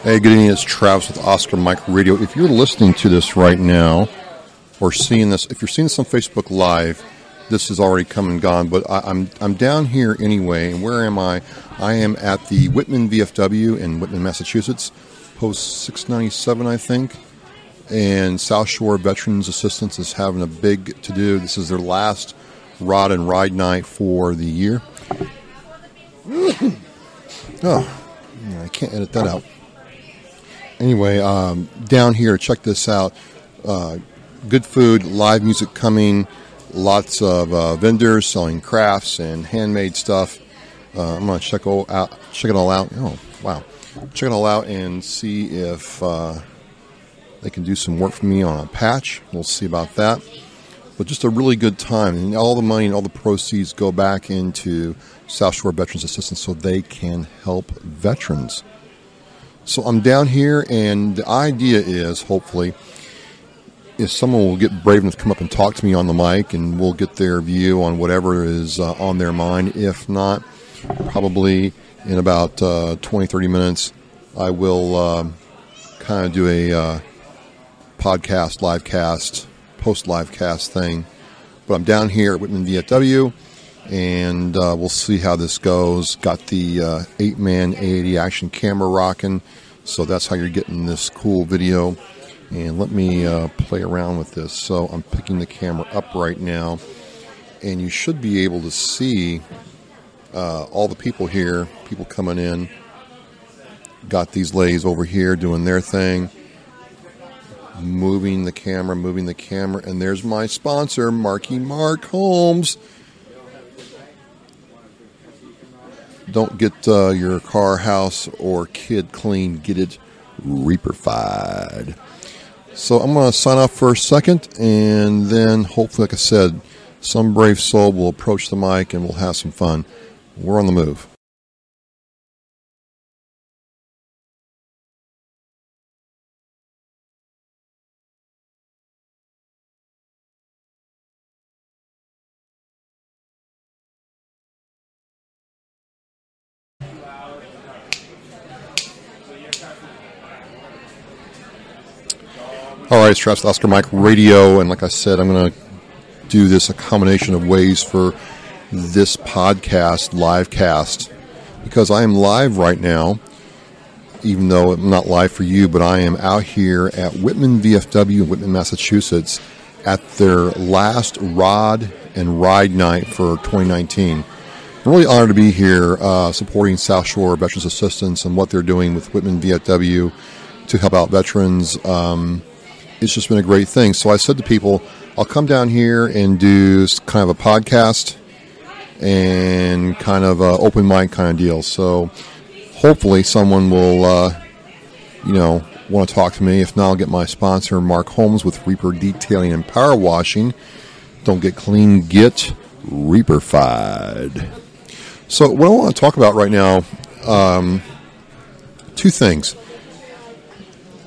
Hey, good evening. It's Travis with Oscar Mike Radio. If you're listening to this right now, or seeing this, if you're seeing this on Facebook Live, this is already come and gone. But I'm down here anyway. And where am I? I am at the Whitman VFW in Whitman, Massachusetts, post 697, I think. And South Shore Veterans Assistance is having a big to-do. This is their last rod and ride night for the year. Oh, I can't edit that out. Anyway, down here, check this out. Good food, live music coming, lots of vendors selling crafts and handmade stuff. I'm going to check it all out. Oh, wow. Check it all out and see if they can do some work for me on a patch. We'll see about that. But just a really good time. And all the money and all the proceeds go back into South Shore Veterans Assistance so they can help veterans. So I'm down here, and the idea is, hopefully, if someone will get brave enough to come up and talk to me on the mic, and we'll get their view on whatever is on their mind. If not, probably in about 20, 30 minutes, I will kind of do a podcast, live cast, post-live cast thing. But I'm down here at Whitman VFW, and we'll see how this goes. Got the 8-man A80 action camera rocking, so that's how you're getting this cool video. And let me play around with this. So I'm picking the camera up right now, and you should be able to see all the people here, people coming in. Got these ladies over here doing their thing, moving the camera, and there's my sponsor, Marky Mark Holmes. Don't get your car, house, or kid clean. Get it reaper-fied. So I'm going to sign off for a second, and then hopefully, like I said, some brave soul will approach the mic and we'll have some fun. We're on the move. All right, it's Travis Oscar Mike Radio, and like I said, I'm going to do this a combination of ways for this podcast, live cast, because I am live right now, even though I'm not live for you, but I am out here at Whitman VFW in Whitman, Massachusetts, at their last rod and ride night for 2019. I'm really honored to be here supporting South Shore Veterans Assistance and what they're doing with Whitman VFW to help out veterans. It's just been a great thing. So I said to people, I'll come down here and do kind of a podcast and kind of an open mic kind of deal. So hopefully someone will, want to talk to me. If not, I'll get my sponsor, Mark Holmes, with Reaper Detailing and Power Washing. Don't get clean, get Reaper-fied. So what I want to talk about right now, two things.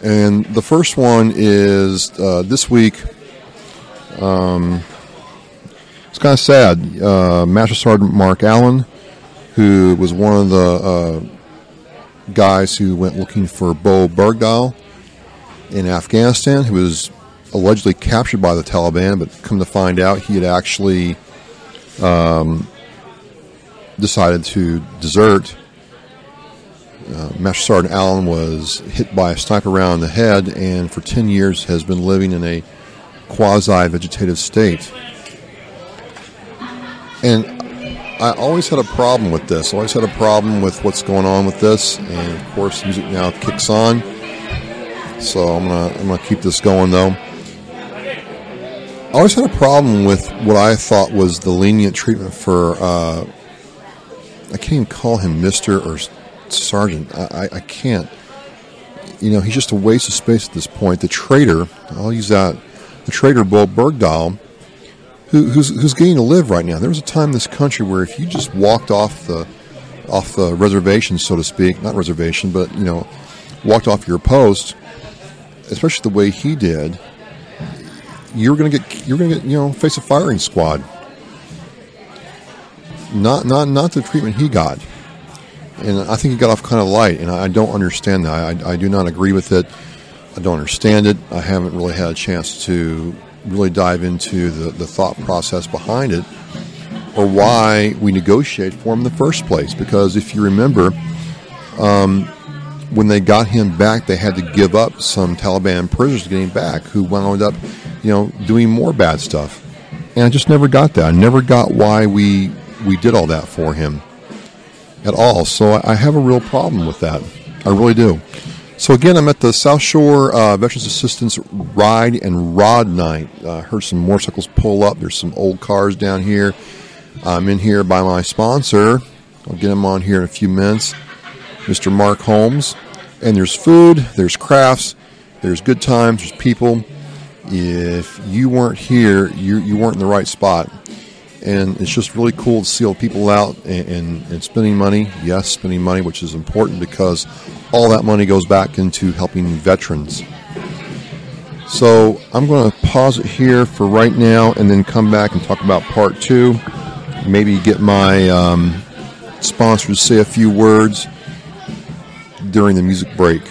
And the first one is this week, it's kind of sad. Master Sergeant Mark Allen, who was one of the guys who went looking for Bo Bergdahl in Afghanistan, who was allegedly captured by the Taliban, but come to find out he had actually decided to desert. Master Sergeant Allen was hit by a sniper round in the head, and for 10 years has been living in a quasi-vegetative state. And I always had a problem with this. Always had a problem with what's going on with this, and of course, music now kicks on. So I'm gonna keep this going though. I always had a problem with what I thought was the lenient treatment for. I can't even call him Mr. or Sergeant. I can't. He's just a waste of space at this point. The traitor, I'll use that. The traitor, Bo Bergdahl, who's getting to live right now. There was a time in this country where if you just walked off the reservation, so to speak, not reservation, but walked off your post, especially the way he did, you're gonna get face a firing squad. Not the treatment he got. And I think he got off kind of light, and I don't understand that. I do not agree with it. I don't understand it. I haven't really had a chance to really dive into the thought process behind it, or why we negotiated for him in the first place. Because if you remember, when they got him back, they had to give up some Taliban prisoners to get him back, who wound up, doing more bad stuff. And I just never got that. I never got why we did all that for him at all. So I have a real problem with that. I really do. So again, I'm at the South Shore Veterans Assistance Ride and Rod Night. Heard some motorcycles pull up. There's some old cars down here. I'm in here by my sponsor. I'll get him on here in a few minutes, Mr. Mark Holmes. And there's food, there's crafts, there's good times, there's people. If you weren't here, you weren't in the right spot. And it's just really cool to see all the people out and spending money. Yes, spending money, which is important because all that money goes back into helping veterans. So I'm going to pause it here for right now and then come back and talk about part 2. Maybe get my sponsors to say a few words during the music break.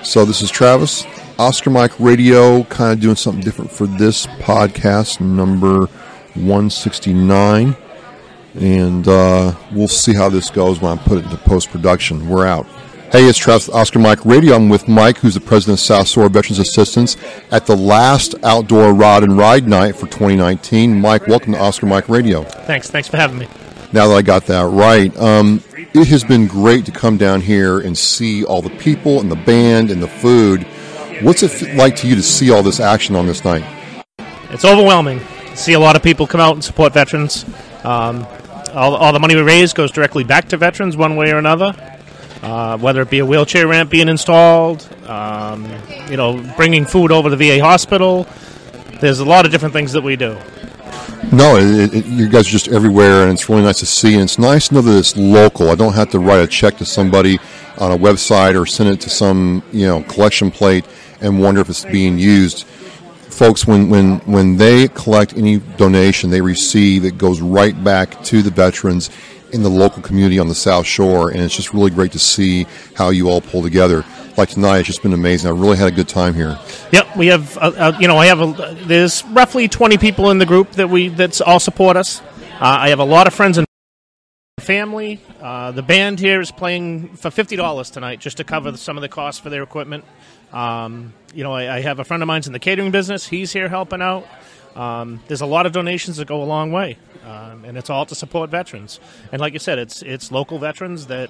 So this is Travis, Oscar Mike Radio, kind of doing something different for this podcast, number 169. And we'll see how this goes when I put it into post-production. We're out. Hey, it's Travis, Oscar Mike Radio. I'm with Mike, who's the president of South Shore Veterans Assistance, at the last outdoor Rod and Ride night for 2019. Mike, welcome to Oscar Mike Radio. Thanks for having me. Now that I got that right, it has been great to come down here and see all the people and the band and the food. What's it like to you to see all this action on this night? It's overwhelming. See a lot of people come out and support veterans. All the money we raise goes directly back to veterans one way or another, whether it be a wheelchair ramp being installed, bringing food over to the VA hospital. There's a lot of different things that we do. No, you guys are just everywhere, and it's really nice to see. And it's nice to know that it's local. I don't have to write a check to somebody on a website or send it to some collection plate and wonder if it's being used. Folks, when they collect any donation they receive, it goes right back to the veterans in the local community on the South Shore, and it's just really great to see how you all pull together. Like tonight, it's just been amazing. I really had a good time here. Yep, we have. There's roughly 20 people in the group that all support us. I have a lot of friends and family. The band here is playing for $50 tonight, just to cover some of the costs for their equipment. I have a friend of mine's in the catering business. He's here helping out. There's a lot of donations that go a long way, and it's all to support veterans. And like you said, it's local veterans that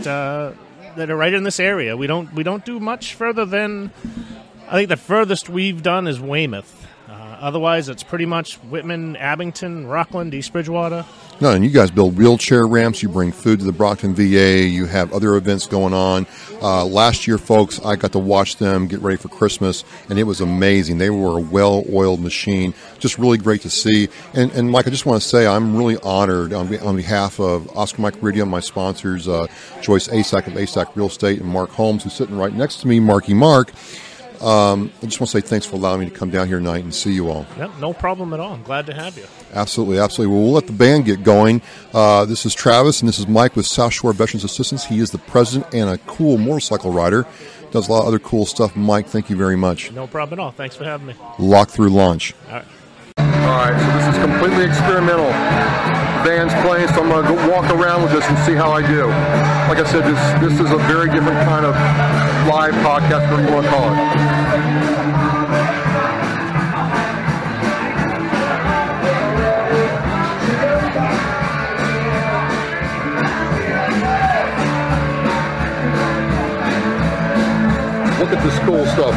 are right in this area. We don't do much further than, I think the furthest we've done is Weymouth. Otherwise, it's pretty much Whitman, Abington, Rockland, East Bridgewater. No, and you guys build wheelchair ramps. You bring food to the Brockton VA. You have other events going on. Last year, folks, I got to watch them get ready for Christmas, and it was amazing. They were a well-oiled machine. Just really great to see. And Mike, I just want to say I'm really honored on behalf of Oscar Mike Radio and my sponsors, Joyce Asack of Asack Real Estate and Mark Holmes, who's sitting right next to me, Marky Mark. I just want to say thanks for allowing me to come down here tonight and see you all. Yeah, no problem at all. I'm glad to have you. Absolutely. Well, we'll let the band get going. This is Travis, and this is Mike with South Shore Veterans Assistance. He is the president and a cool motorcycle rider. Does a lot of other cool stuff. Mike, thank you very much. No problem at all. Thanks for having me. Lock through launch. All right, so this is completely experimental. The band's playing, so I'm going to go walk around with this and see how I do. Like I said, this is a very different kind of live podcast, whatever you want to call it. Look at this cool stuff.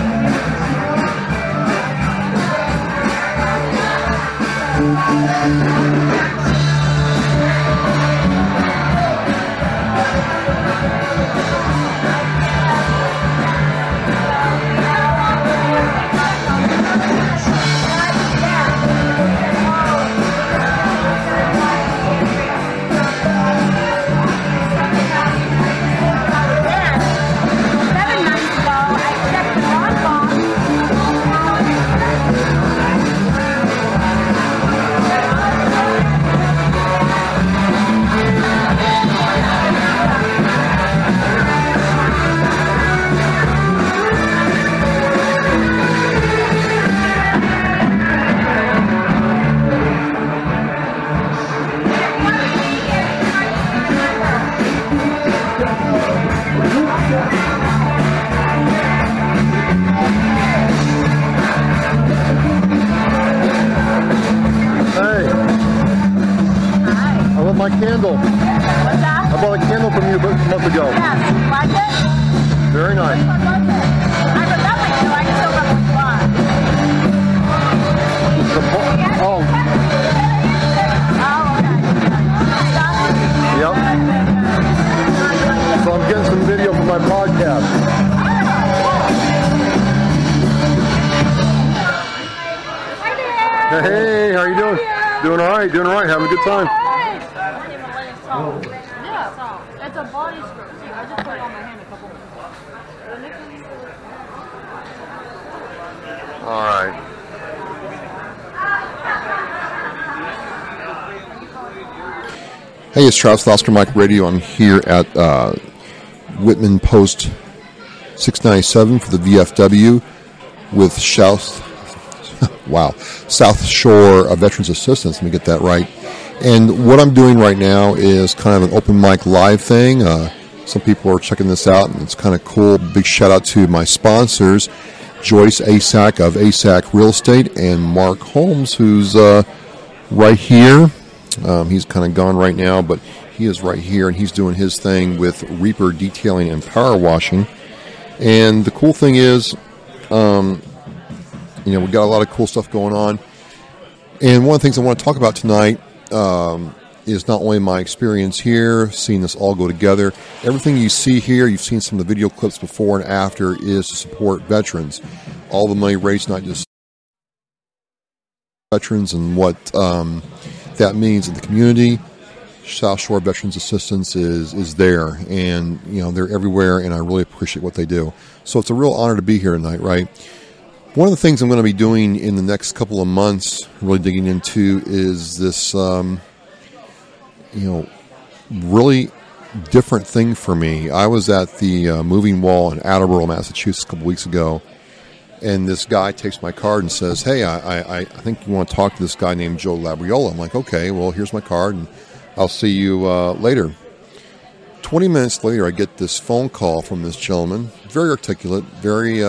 candle. What's that? I bought a candle from you a month ago. Yes. Like it? Very nice. I remember you. I can still remember what you bought. Oh. Oh, okay. Yep. So I'm getting some video for my podcast. Hey, how you doing? Doing all right, having a good time. Yeah, it's a body scrub. See, I just put it on my hand a couple minutes ago. All right. Hey, it's Travis Oscar Mike Radio. I'm here at Whitman Post 697 for the VFW with South Shore Veterans Assistance. Let me get that right. And what I'm doing right now is kind of an open mic live thing. Some people are checking this out, and it's kind of cool. Big shout out to my sponsors, Joyce Asack of Asack Real Estate, and Mark Holmes, who's right here. He's kind of gone right now, but he is right here, and he's doing his thing with Reaper detailing and power washing. And the cool thing is, we've got a lot of cool stuff going on. And one of the things I want to talk about tonight is not only my experience here, seeing this all go together. Everything you see here, you've seen some of the video clips before and after, is to support veterans. All the money raised, not just veterans, and what that means in the community. South Shore Veterans Assistance is there, and they're everywhere, and I really appreciate what they do. So it's a real honor to be here tonight, right? One of the things I'm going to be doing in the next couple of months, really digging into, is this, really different thing for me. I was at the Moving Wall in Attleboro, Massachusetts, a couple weeks ago, and this guy takes my card and says, "Hey, I think you want to talk to this guy named Joe Labriola." I'm like, "Okay, well, here's my card, and I'll see you later." 20 minutes later, I get this phone call from this gentleman, very articulate, very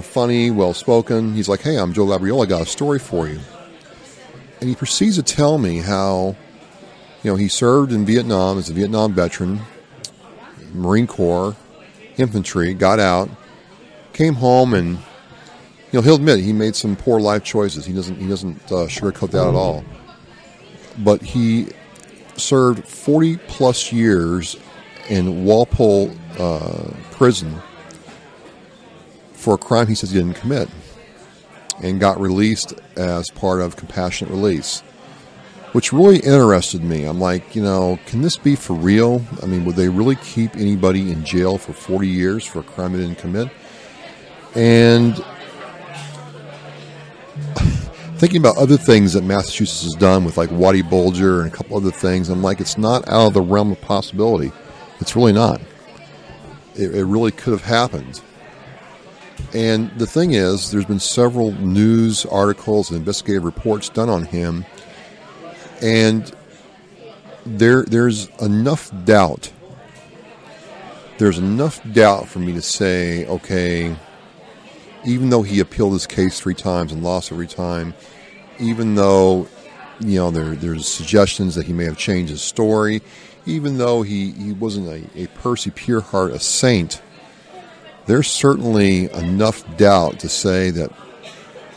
funny, well-spoken. He's like, "Hey, I'm Joe Labriola. I got a story for you." And he proceeds to tell me how, he served in Vietnam as a Vietnam veteran, Marine Corps, infantry, got out, came home, and, he'll admit he made some poor life choices. He doesn't sugarcoat that at all. But he served 40-plus years in Walpole prison for a crime he says he didn't commit, and got released as part of compassionate release, which really interested me. I'm like, can this be for real? I mean, would they really keep anybody in jail for 40 years for a crime they didn't commit? And thinking about other things that Massachusetts has done with like Waddy Bulger and a couple other things, I'm like, it's not out of the realm of possibility. It's really not. It really could have happened. And the thing is, there's been several news articles and investigative reports done on him, and there's enough doubt. There's enough doubt for me to say, okay, even though he appealed his case 3 times and lost every time, even though there's suggestions that he may have changed his story, even though he wasn't a Percy Pureheart, a saint, there's certainly enough doubt to say that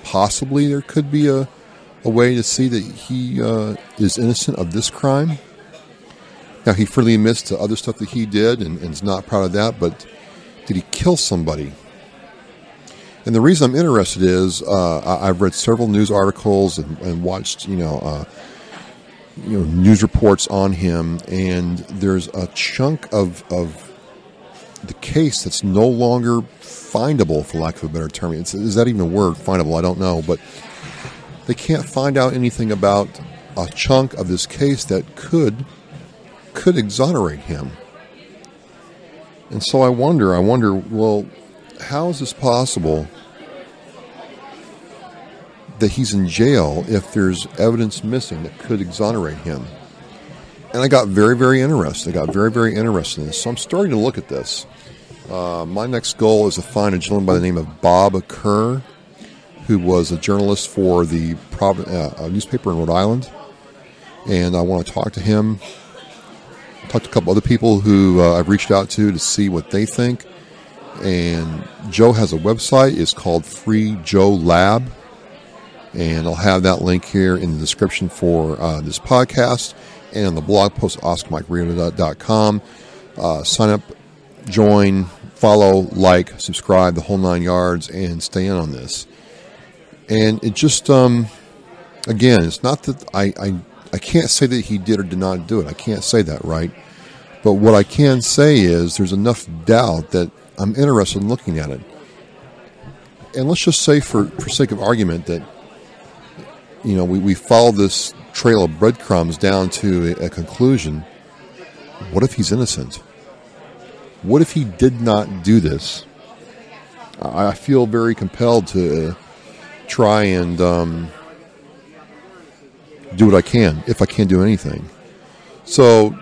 possibly there could be a way to see that he is innocent of this crime. Now, he freely admits to other stuff that he did and is not proud of that, but did he kill somebody? And the reason I'm interested is I've read several news articles and watched news reports on him, and there's a chunk of the case that's no longer findable, for lack of a better term. Is that even a word, findable? I don't know, but they can't find out anything about a chunk of this case that could exonerate him. And so I wonder, well, how is this possible that he's in jail if there's evidence missing that could exonerate him? And I got very, very interested. I got very, very interested in this. So I'm starting to look at this. My next goal is to find a gentleman by the name of Bob Kerr, who was a journalist for the newspaper in Rhode Island. and I want to talk to him. Talk to a couple other people who I've reached out to see what they think. And Joe has a website. It's called Free Joe Lab. And I'll have that link here in the description for this podcast and on the blog post, OscarMikeRadio.com. Sign up, join, follow, like, subscribe, the whole 9 yards, and stay in on this. And it just, again, it's not that I can't say that he did or did not do it. I can't say that, right? But what I can say is there's enough doubt that I'm interested in looking at it. And let's just say, for sake of argument, that we follow this trail of breadcrumbs down to a conclusion. What if he's innocent? What if he did not do this? I feel very compelled to try and do what I can, if I can't do anything. So,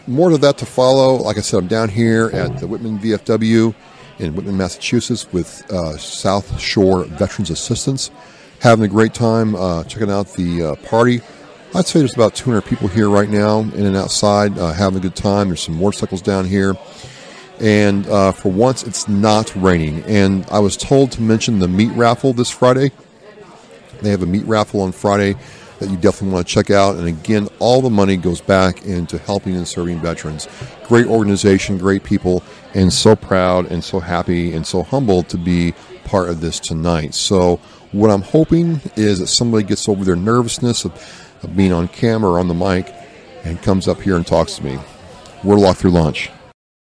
more of that to follow. Like I said, I'm down here at the Whitman VFW in Whitman, Massachusetts with South Shore Veterans Assistance. Having a great time checking out the party. I'd say there's about 200 people here right now, in and outside, having a good time. There's some motorcycles down here. And for once, it's not raining. And I was told to mention the meat raffle this Friday. They have a meat raffle on Friday that you definitely want to check out. And again, all the money goes back into helping and serving veterans. Great organization, great people, and so proud and so happy and so humbled to be part of this tonight. So what I'm hoping is that somebody gets over their nervousness of being on camera or on the mic and comes up here and talks to me. We're locked through lunch.